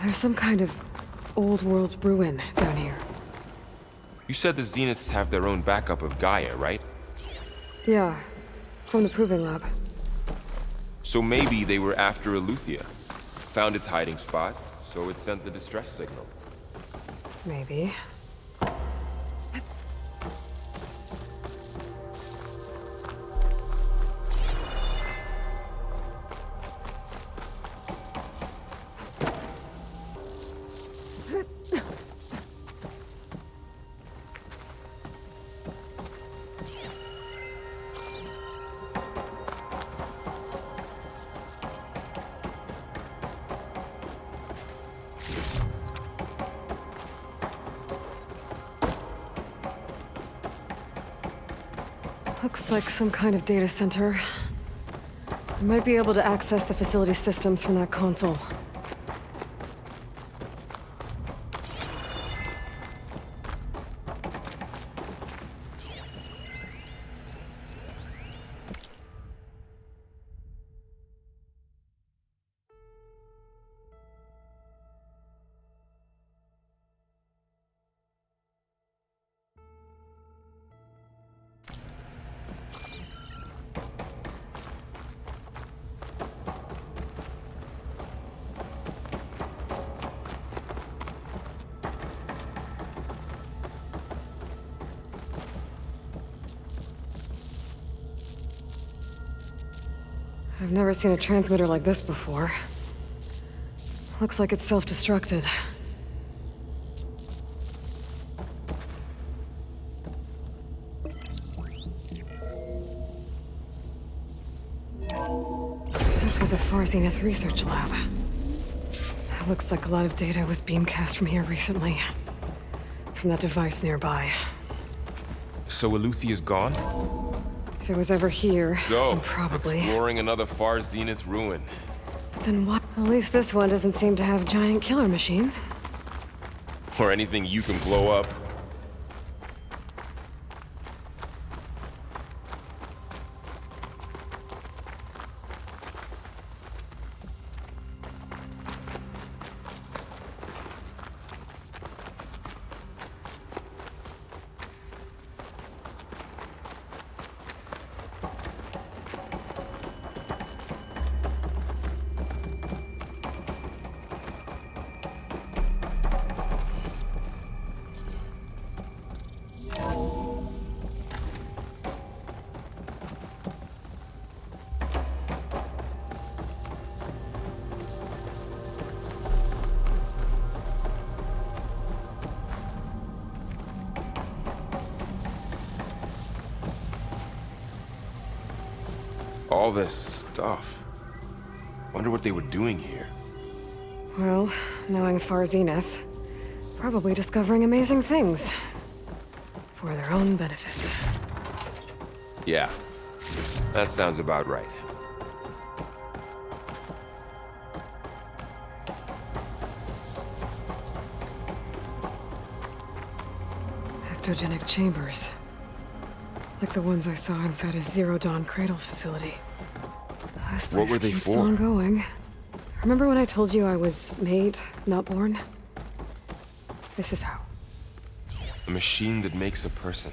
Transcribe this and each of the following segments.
There's some kind of old world ruin down here. You said the Zeniths have their own backup of Gaia, right? Yeah, from the Proving Lab. So maybe they were after Eleuthia. Found its hiding spot, so it sent the distress signal. Maybe. Looks like some kind of data center. I might be able to access the facility systems from that console. I've never seen a transmitter like this before. Looks like it's self-destructed. This was a Far Zenith research lab. Looks like a lot of data was beamcast from here recently. From that device nearby. So Eleuthia's gone? If it was ever here, So, then probably. exploring another Far Zenith ruin. Then what? At least this one doesn't seem to have giant killer machines. Or anything you can blow up. All this stuff. Wonder what they were doing here. Well, knowing Far Zenith, probably discovering amazing things. For their own benefit. Yeah, that sounds about right. Ectogenic chambers. Like the ones I saw inside a Zero Dawn cradle facility. This place What were they keeps for? on going. Remember when I told you I was made, not born? This is how. A machine that makes a person.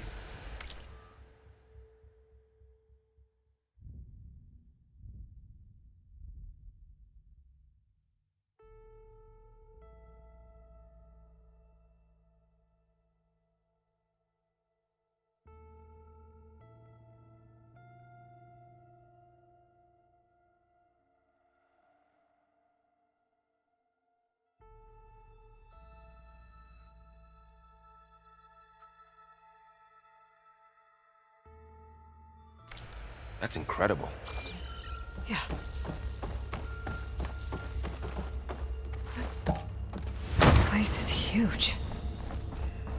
That's incredible. Yeah. This place is huge.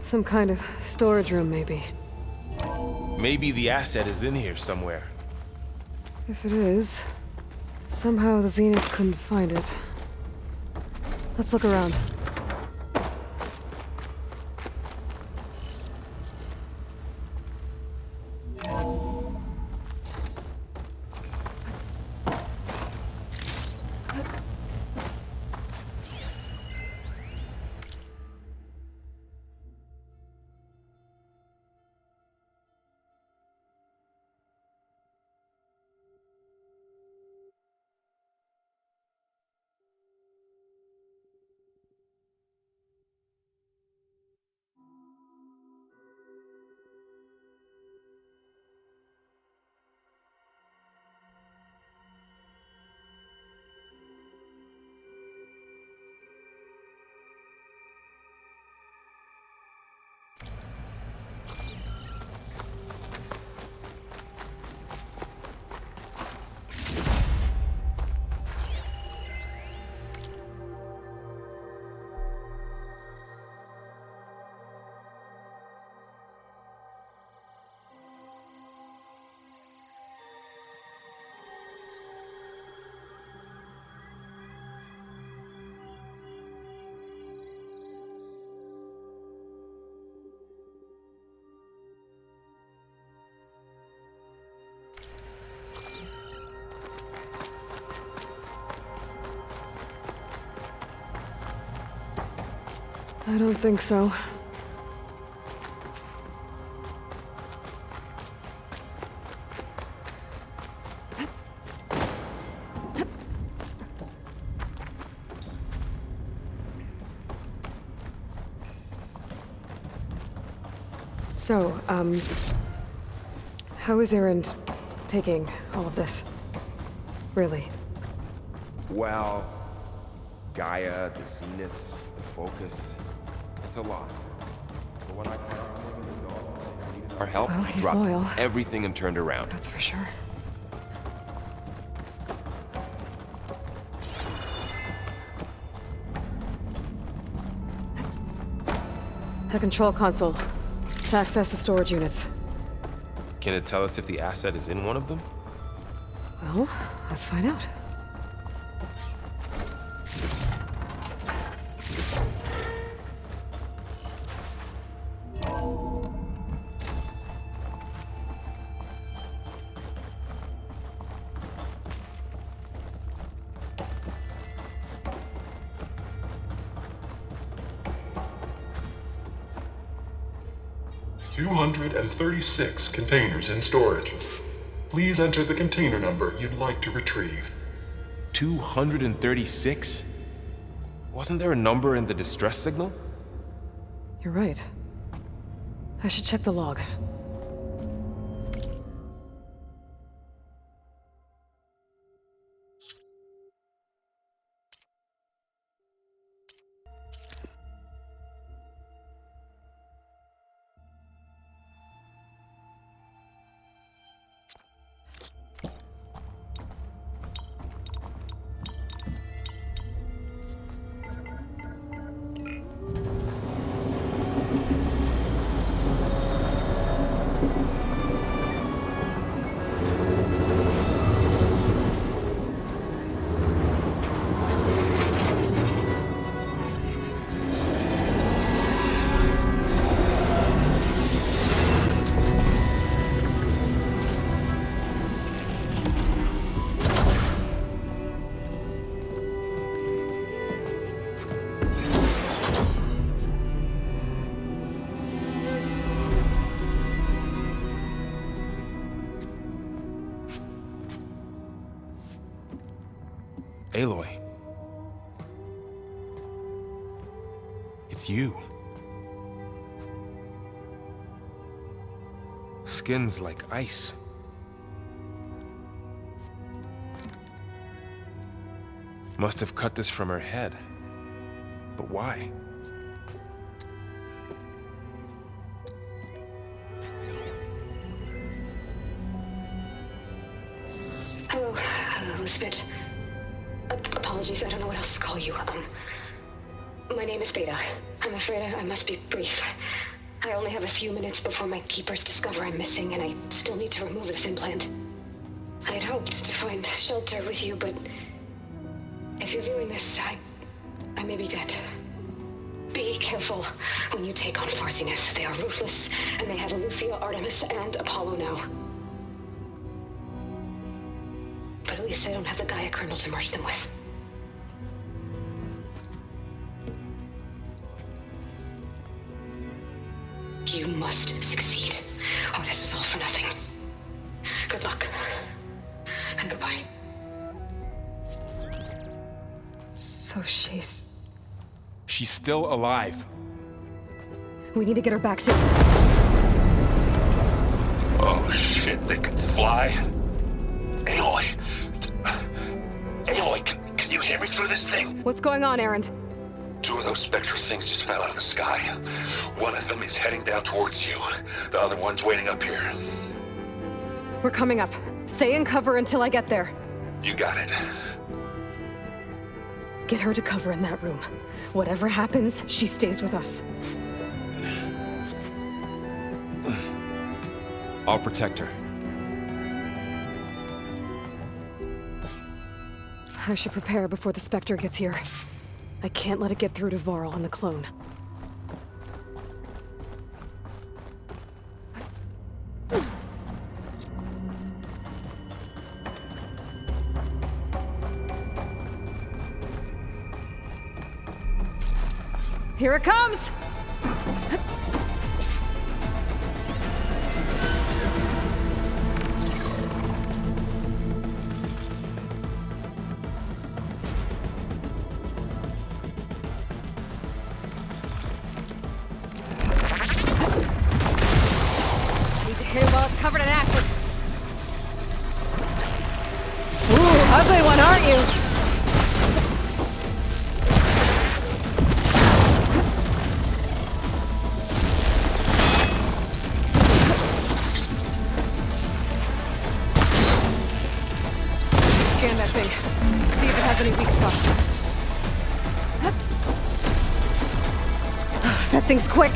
Some kind of storage room, maybe. Maybe the asset is in here somewhere. If it is, somehow the Zenith couldn't find it. Let's look around. I don't think so. So, how is Erend taking all of this? Really? Well, Gaia, the Zeniths, the Focus. It's a lot. But when I our help, Well, he he's dropped loyal. everything and turned around. That's for sure. The control console. To access the storage units. Can it tell us if the asset is in one of them? Well, let's find out. "236 containers in storage. Please enter the container number you'd like to retrieve." 236? Wasn't there a number in the distress signal? You're right. I should check the log. Aloy. It's you. Skin's like ice. Must have cut this from her head. But why? Hello, Spit. Apologies, I don't know what else to call you. My name is Beta. I'm afraid I must be brief. I only have a few minutes before my keepers discover I'm missing, and I still need to remove this implant. I had hoped to find shelter with you, but if you're viewing this, I may be dead. Be careful when you take on Far Zenith. They are ruthless, and they have Aletheia, Artemis, and Apollo now. But at least I don't have the Gaia kernel to merge them with. You must succeed, or this was all for nothing. Good luck. And goodbye. So she's... She's still alive. We need to get her back to... Oh shit, they can fly? Aloy! Aloy, can you hear me through this thing? What's going on, Erend? Two of those spectral things just fell out of the sky. One of them is heading down towards you. The other one's waiting up here. We're coming up. Stay in cover until I get there. You got it. Get her to cover in that room. Whatever happens, she stays with us. I'll protect her. I should prepare before the Spectre gets here. I can't let it get through to Varl and the clone. Here it comes! Need to hit it while it's covered in acid. Ooh, ugly one, aren't you? Scan that thing. See if it has any weak spots. That thing's quick.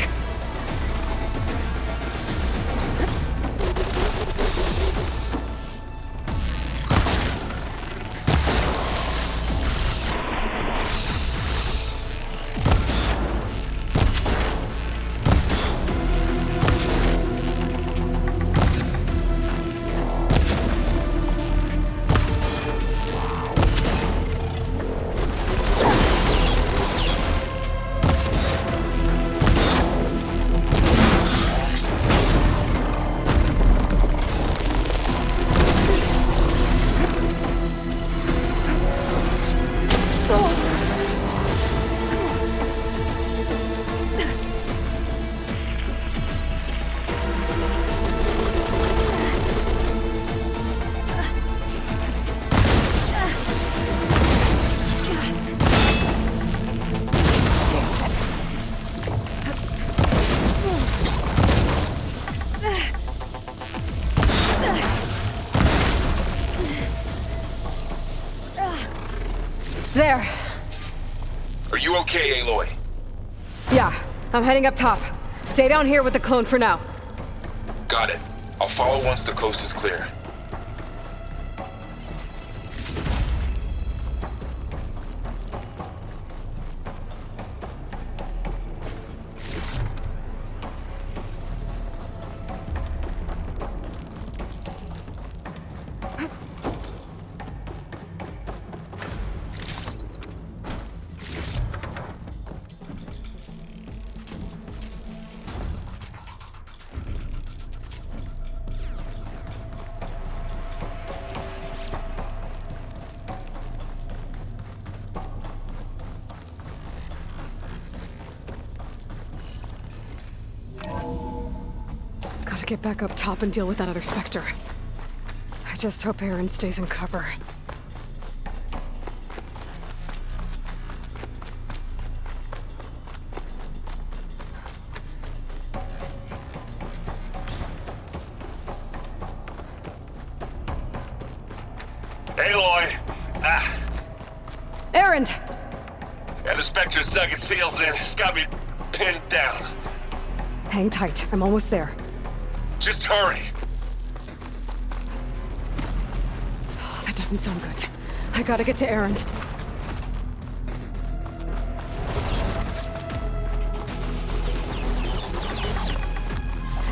There. Are you okay, Aloy? Yeah, I'm heading up top. Stay down here with the clone for now. Got it. I'll follow once the coast is clear. Gotta get back up top and deal with that other Spectre. I just hope Aaron stays in cover. Aloy! Aaron! And the Spectre's dug its heels in. It's got me pinned down. Hang tight, I'm almost there. Just hurry. Oh, that doesn't sound good. I gotta get to Aaron.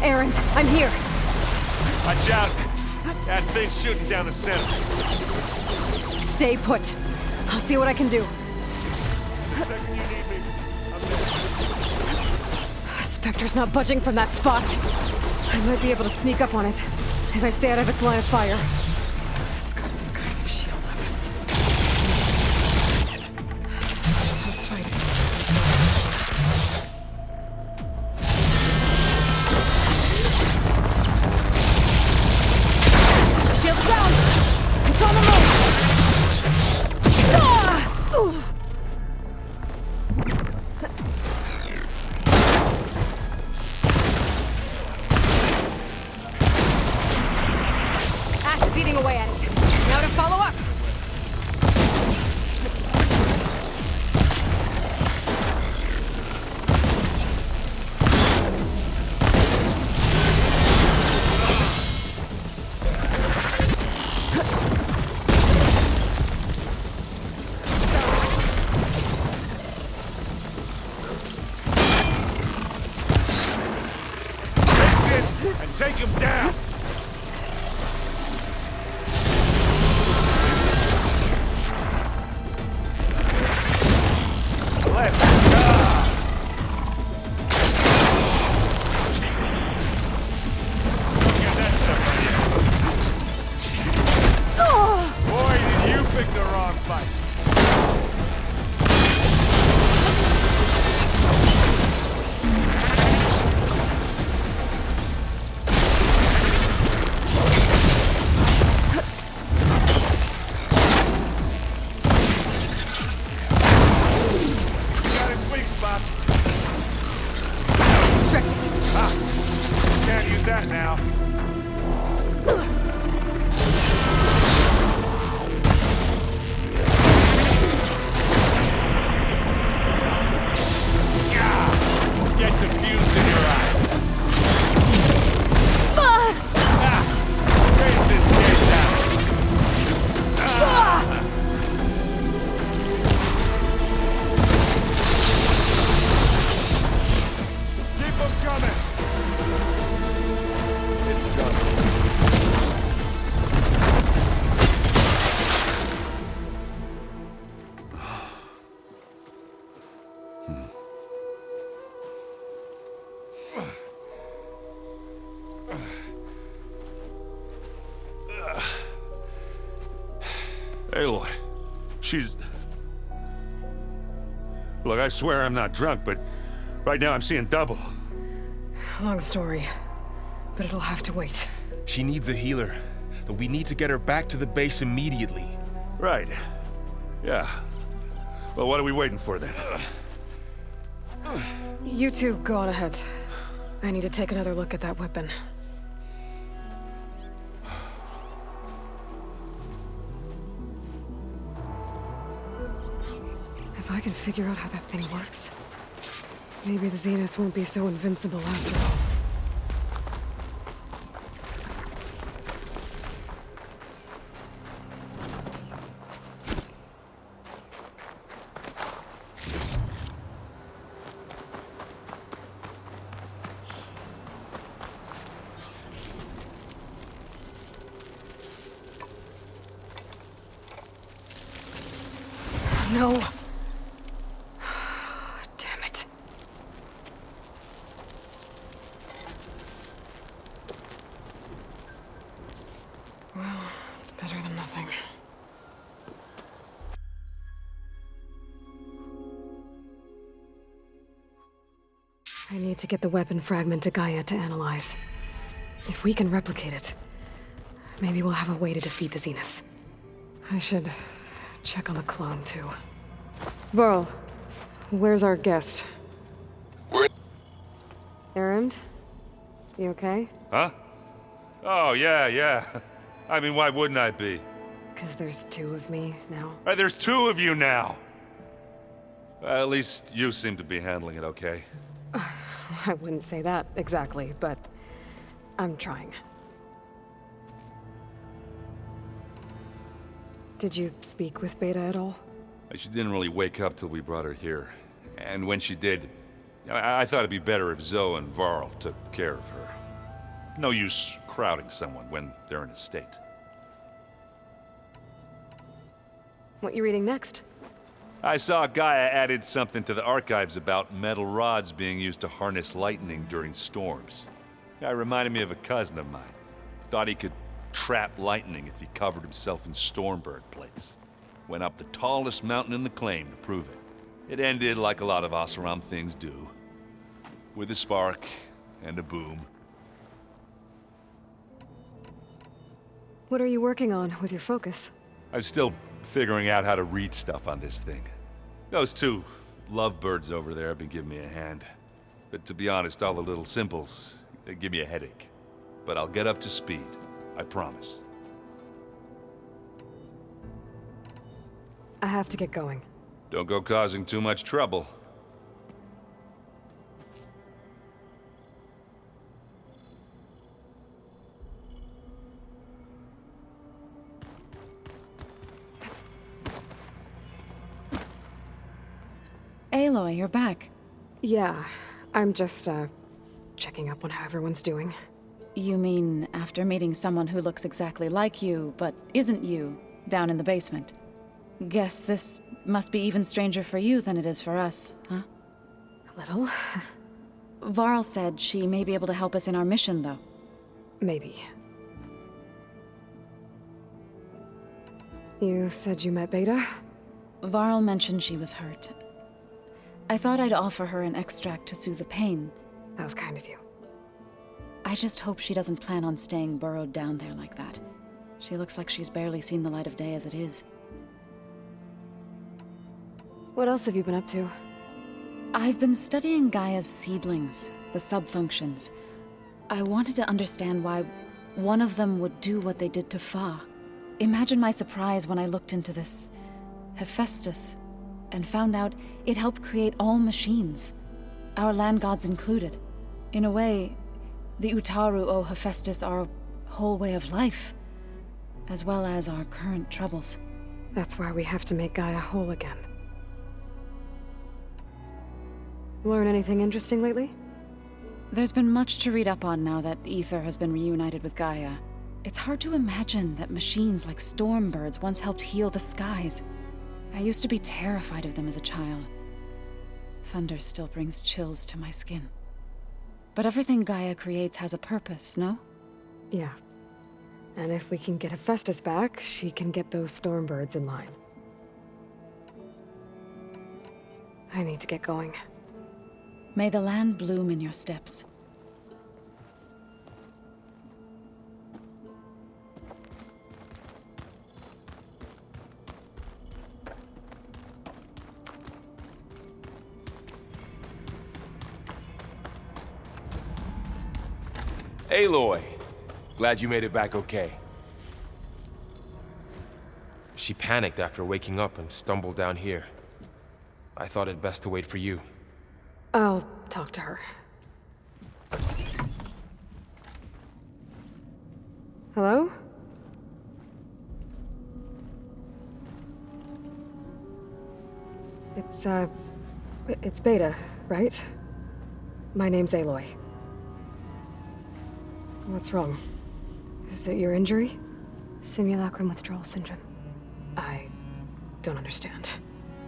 Aaron, I'm here. Watch out! That thing's shooting down the center. Stay put. I'll see what I can do. Second you need me, I'm there. Spectre's not budging from that spot. I might be able to sneak up on it if I stay out of its line of fire. It's got some kind of shield up. Tough fight. Shield's down! It's on the move! Ah! Ooh. Acid's eating away at it. Now to follow up. Take this and take him down! Left. she's... Look, I swear I'm not drunk, but right now I'm seeing double. Long story, but it'll have to wait. She needs a healer, but we need to get her back to the base immediately. Right. Yeah. Well, what are we waiting for then? You two go on ahead. I need to take another look at that weapon. If I can figure out how that thing works, maybe the Zeniths won't be so invincible after all. No. Damn it. Well, it's better than nothing. I need to get the weapon fragment to Gaia to analyze. If we can replicate it, maybe we'll have a way to defeat the Zeniths. I should check on the clone, too. Varl, where's our guest? Where? Erend? You okay? Huh? Oh, yeah. I mean, why wouldn't I be? 'Cause there's two of me now. Right, there's two of you now! At least you seem to be handling it okay. I wouldn't say that exactly, but I'm trying. Did you speak with Beta at all? She didn't really wake up till we brought her here. And when she did, I thought it'd be better if Zoe and Varl took care of her. No use crowding someone when they're in a state. What you reading next? I saw Gaia added something to the archives about metal rods being used to harness lightning during storms. Guy reminded me of a cousin of mine. Thought he could trap lightning if he covered himself in Stormbird plates. Went up the tallest mountain in the claim to prove it. It ended like a lot of Oseram things do. With a spark and a boom. What are you working on with your focus? I'm still figuring out how to read stuff on this thing. Those two lovebirds over there have been giving me a hand. But to be honest, all the little symbols, they give me a headache. But I'll get up to speed, I promise. I have to get going. Don't go causing too much trouble. Aloy, you're back. Yeah, I'm just, checking up on how everyone's doing. You mean after meeting someone who looks exactly like you, but isn't you, down in the basement? Guess this must be even stranger for you than it is for us, huh? A little. Varl said she may be able to help us in our mission, though. Maybe. You said you met Beta? Varl mentioned she was hurt. I thought I'd offer her an extract to soothe the pain. That was kind of you. I just hope she doesn't plan on staying burrowed down there like that. She looks like she's barely seen the light of day as it is. What else have you been up to? I've been studying Gaia's seedlings, the subfunctions. I wanted to understand why one of them would do what they did to Fa. Imagine my surprise when I looked into this Hephaestus and found out it helped create all machines, our land gods included. In a way, the Utaru owe Hephaestus our whole way of life, as well as our current troubles. That's why we have to make Gaia whole again. Learn anything interesting lately? There's been much to read up on now that Aether has been reunited with Gaia. It's hard to imagine that machines like Stormbirds once helped heal the skies. I used to be terrified of them as a child. Thunder still brings chills to my skin. But everything Gaia creates has a purpose, no? Yeah. And if we can get Hephaestus back, she can get those Stormbirds in line. I need to get going. May the land bloom in your steps. Aloy! Glad you made it back okay. She panicked after waking up and stumbled down here. I thought it best to wait for you. I'll talk to her. Hello? It's Beta, right? My name's Aloy. What's wrong? Is it your injury? Simulacrum withdrawal syndrome. I don't understand.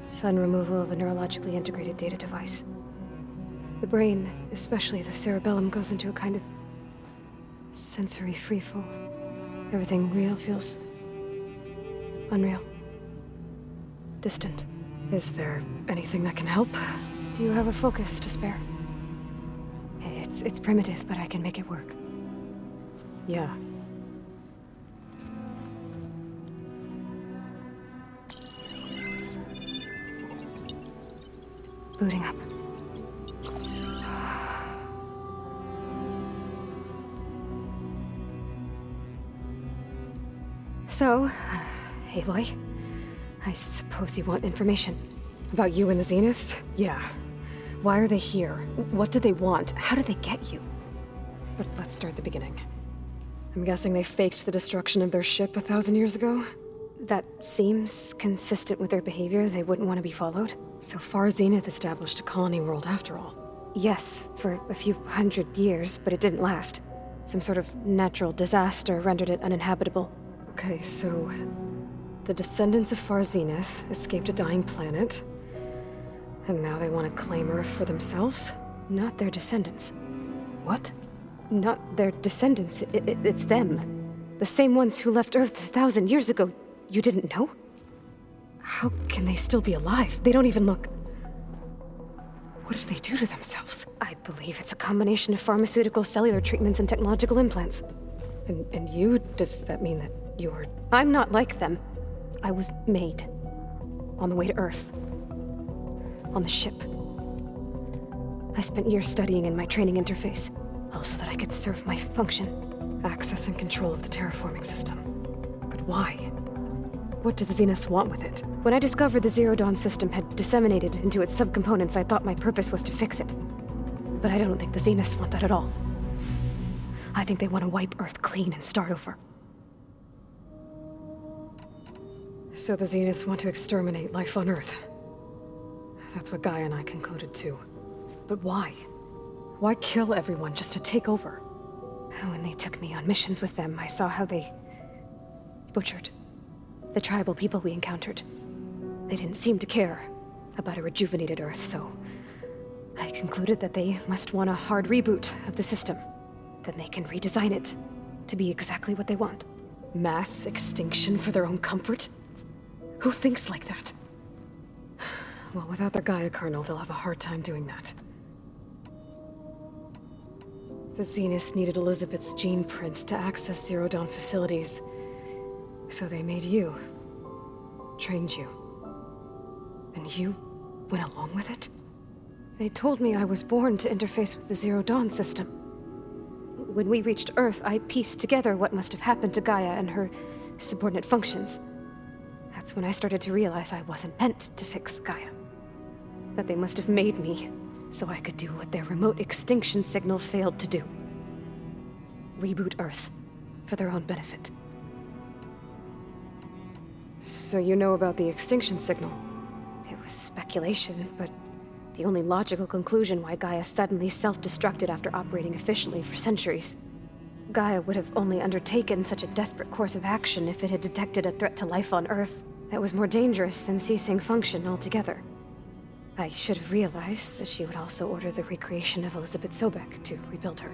Sudden removal of a neurologically integrated data device. The brain, especially the cerebellum, goes into a kind of sensory freefall. Everything real feels unreal. Distant. Is there anything that can help? Do you have a focus to spare? It's primitive, but I can make it work. Yeah. Booting up. So, Aloy, I suppose you want information. About you and the Zeniths? Yeah. Why are they here? What do they want? How did they get you? But let's start at the beginning. I'm guessing they faked the destruction of their ship 1,000 years ago? That seems consistent with their behavior. They wouldn't want to be followed. So Far Zenith established a colony world after all. Yes, for a few hundred years, but it didn't last. Some sort of natural disaster rendered it uninhabitable. Okay, so the descendants of Far Zenith escaped a dying planet, and now they want to claim Earth for themselves? Not their descendants. What? Not their descendants. It's them. The same ones who left Earth 1,000 years ago. You didn't know? How can they still be alive? They don't even look... What did they do to themselves? I believe it's a combination of pharmaceutical, cellular treatments, and technological implants. And you? Does that mean that you're... I'm not like them. I was made. On the way to Earth. On the ship. I spent years studying in my training interface, all so that I could serve my function. Access and control of the terraforming system. But why? What do the Zeniths want with it? When I discovered the Zero Dawn system had disseminated into its subcomponents, I thought my purpose was to fix it. But I don't think the Zeniths want that at all. I think they want to wipe Earth clean and start over. So the Zeniths want to exterminate life on Earth. That's what Gaia and I concluded too. But why? Why kill everyone just to take over? When they took me on missions with them, I saw how they butchered the tribal people we encountered. They didn't seem to care about a rejuvenated Earth, so I concluded that they must want a hard reboot of the system. Then they can redesign it to be exactly what they want. Mass extinction for their own comfort? Who thinks like that? Well, without their Gaia kernel, they'll have a hard time doing that. The Zeniths needed Elizabeth's gene print to access Zero Dawn facilities. So they made you. Trained you. And you went along with it? They told me I was born to interface with the Zero Dawn system. When we reached Earth, I pieced together what must have happened to Gaia and her subordinate functions. That's when I started to realize I wasn't meant to fix Gaia. That they must have made me so I could do what their remote extinction signal failed to do. Reboot Earth for their own benefit. So you know about the extinction signal? It was speculation, but the only logical conclusion why Gaia suddenly self-destructed after operating efficiently for centuries. Gaia would have only undertaken such a desperate course of action if it had detected a threat to life on Earth that was more dangerous than ceasing function altogether. I should have realized that she would also order the recreation of Elizabeth Sobek to rebuild her.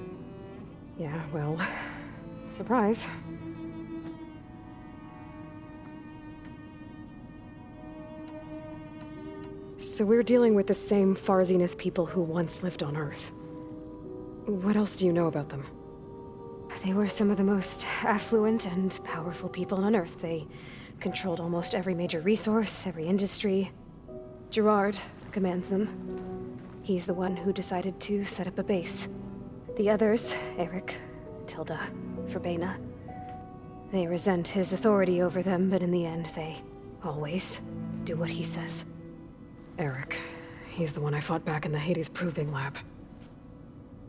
Yeah, well, surprise. So we're dealing with the same Far Zenith people who once lived on Earth. What else do you know about them? They were some of the most affluent and powerful people on Earth. They controlled almost every major resource, every industry. Gerard commands them. He's the one who decided to set up a base. The others, Eric, Tilda, Verbena, they resent his authority over them, but in the end, they always do what he says. Eric. He's the one I fought back in the Hades Proving Lab.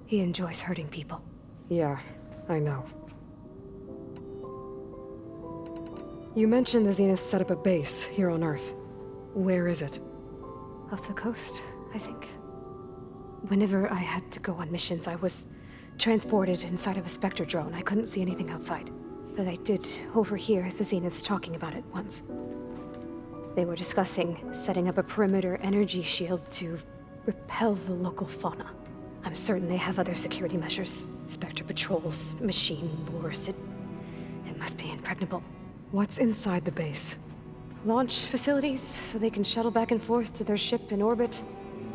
He enjoys hurting people. Yeah, I know. You mentioned the Zenith set up a base here on Earth. Where is it? Off the coast, I think. Whenever I had to go on missions, I was transported inside of a Spectre drone. I couldn't see anything outside. But I did overhear the Zeniths talking about it once. They were discussing setting up a perimeter energy shield to repel the local fauna. I'm certain they have other security measures. Spectre patrols, machine lures. It must be impregnable. What's inside the base? Launch facilities, so they can shuttle back and forth to their ship in orbit.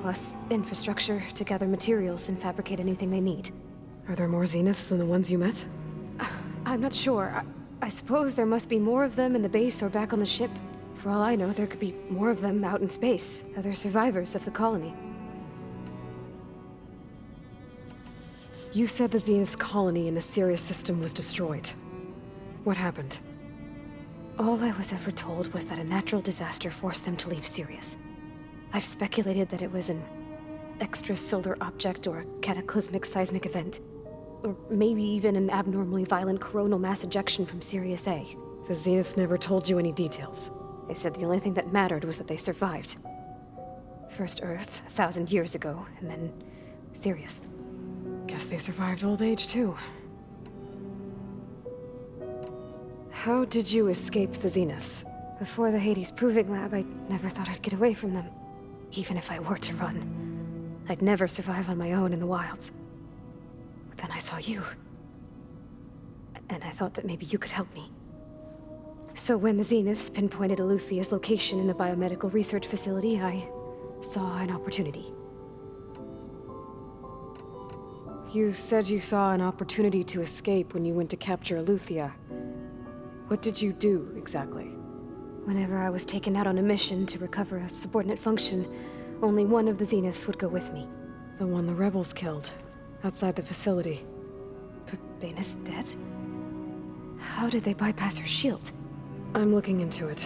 Plus infrastructure to gather materials and fabricate anything they need. Are there more Zeniths than the ones you met? I'm not sure. I suppose there must be more of them in the base or back on the ship. For all I know, there could be more of them out in space, other survivors of the colony. You said the Zenith's colony in the Sirius system was destroyed. What happened? All I was ever told was that a natural disaster forced them to leave Sirius. I've speculated that it was an extrasolar object or a cataclysmic seismic event. Or maybe even an abnormally violent coronal mass ejection from Sirius A. The Zeniths never told you any details. They said the only thing that mattered was that they survived. First Earth, 1,000 years ago, and then Sirius. Guess they survived old age, too. How did you escape the Zeniths? Before the Hades Proving Lab, I never thought I'd get away from them. Even if I were to run. I'd never survive on my own in the wilds. But then I saw you. And I thought that maybe you could help me. So when the Zeniths pinpointed Eluthia's location in the biomedical research facility, I saw an opportunity. You said you saw an opportunity to escape when you went to capture Eluthia. What did you do, exactly? Whenever I was taken out on a mission to recover a subordinate function, only one of the Zeniths would go with me. The one the rebels killed, outside the facility. Verbena's dead? How did they bypass her shield? I'm looking into it.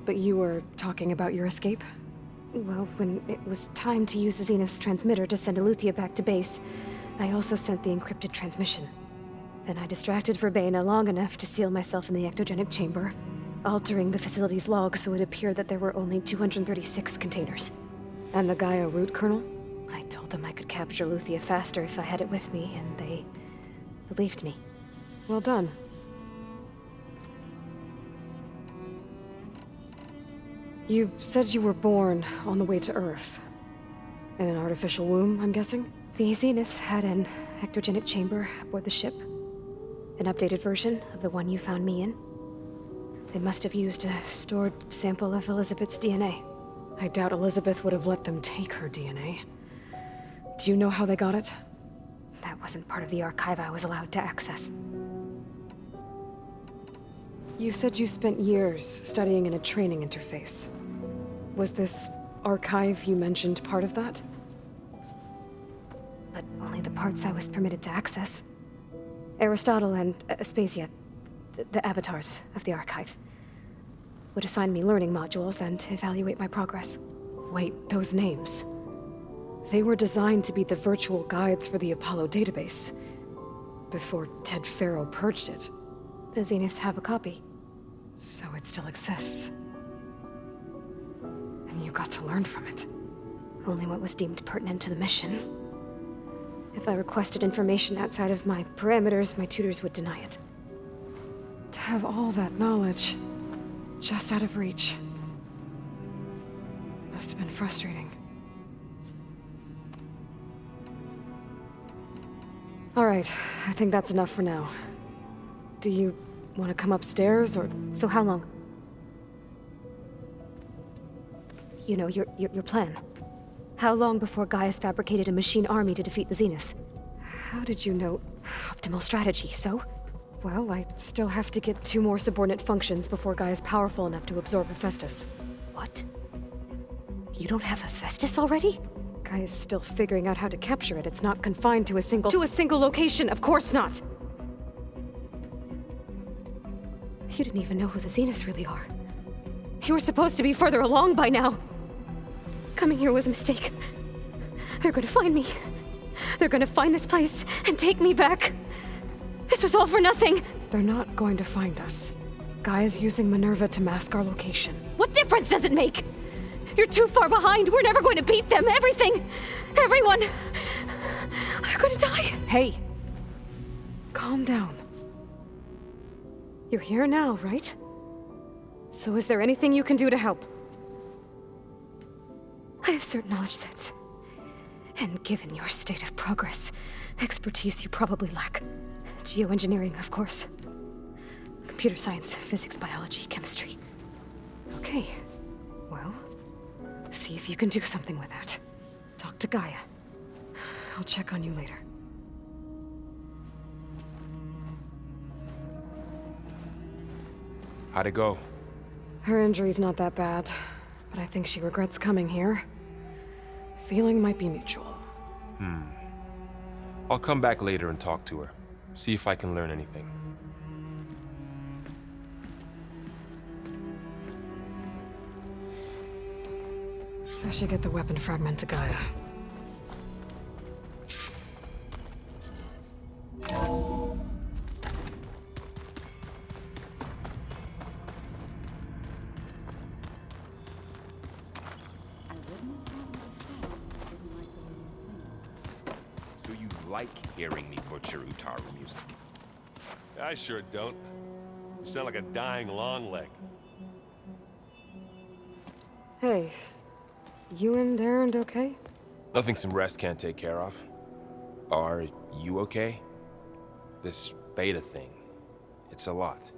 But you were talking about your escape? Well, when it was time to use the Zenith's transmitter to send Eluthia back to base, I also sent the encrypted transmission. Then I distracted Verbena long enough to seal myself in the ectogenic chamber, altering the facility's log so it appeared that there were only 236 containers. And the Gaia root kernel? I told them I could capture Eluthia faster if I had it with me, and they believed me. Well done. You said you were born on the way to Earth. In an artificial womb, I'm guessing? The Zeniths had an ectogenic chamber aboard the ship. An updated version of the one you found me in. They must have used a stored sample of Elizabeth's DNA. I doubt Elizabeth would have let them take her DNA. Do you know how they got it? That wasn't part of the archive I was allowed to access. You said you spent years studying in a training interface. Was this archive you mentioned part of that? But only the parts I was permitted to access. Aristotle and Aspasia, the avatars of the archive, would assign me learning modules and evaluate my progress. Wait, those names. They were designed to be the virtual guides for the Apollo database, before Ted Faro purged it. The Zeniths have a copy. So it still exists. And you got to learn from it. Only what was deemed pertinent to the mission. If I requested information outside of my parameters, my tutors would deny it. To have all that knowledge, just out of reach. Must have been frustrating. All right, I think that's enough for now. Do you want to come upstairs, or... So how long? you know, your plan. How long before Gaius fabricated a machine army to defeat the Zeniths? How did you know? Optimal strategy, so? Well, I still have to get 2 more subordinate functions before Gaia's powerful enough to absorb Hephaestus. What? You don't have Hephaestus already? Gaia's still figuring out how to capture it. It's not confined to a single location, of course not! You didn't even know who the Zeniths really are. You were supposed to be further along by now. Coming here was a mistake. They're gonna find me. They're gonna find this place and take me back. This was all for nothing. They're not going to find us. Gaia's using Minerva to mask our location. What difference does it make? You're too far behind. We're never going to beat them. Everything, everyone, they're gonna die. Hey, calm down. You're here now, right? So is there anything you can do to help? I have certain knowledge sets. And given your state of progress, expertise you probably lack. Geoengineering, of course. Computer science, physics, biology, chemistry. Okay. Well, see if you can do something with that. Talk to Gaia. I'll check on you later. How'd it go? Her injury's not that bad, but I think she regrets coming here. Feeling might be mutual. I'll come back later and talk to her. See if I can learn anything. I should get the weapon fragment to Gaia. So you like hearing me butcher Utaru music? I sure don't. You sound like a dying Longleg. Hey, you and Erend okay? Nothing some rest can't take care of. Are you okay? This beta thing, it's a lot.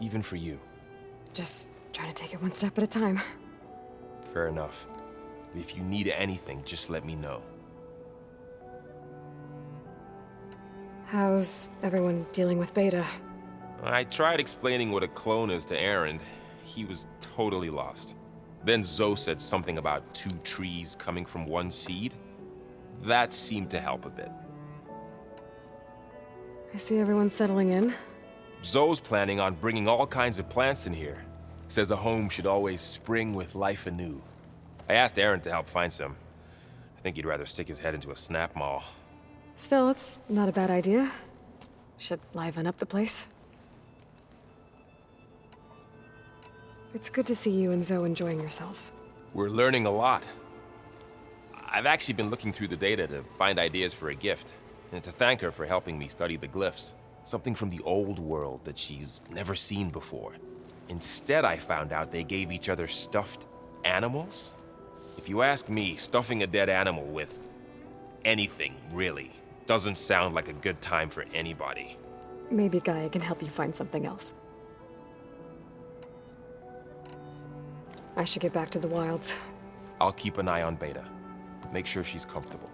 Even for you. Just trying to take it one step at a time. Fair enough. If you need anything, just let me know. How's everyone dealing with Beta? I tried explaining what a clone is to Erend. He was totally lost. Then Zoe said something about 2 trees coming from 1 seed. That seemed to help a bit. I see everyone settling in. Zoe's planning on bringing all kinds of plants in here. Says a home should always spring with life anew. I asked Erend to help find some. I think he'd rather stick his head into a snap mall. Still, it's not a bad idea. Should liven up the place. It's good to see you and Zoe enjoying yourselves. We're learning a lot. I've actually been looking through the data to find ideas for a gift, and to thank her for helping me study the glyphs. Something from the old world that she's never seen before. Instead, I found out they gave each other stuffed animals. If you ask me, stuffing a dead animal with anything, really, doesn't sound like a good time for anybody. Maybe Gaia can help you find something else. I should get back to the wilds. I'll keep an eye on Beta. Make sure she's comfortable.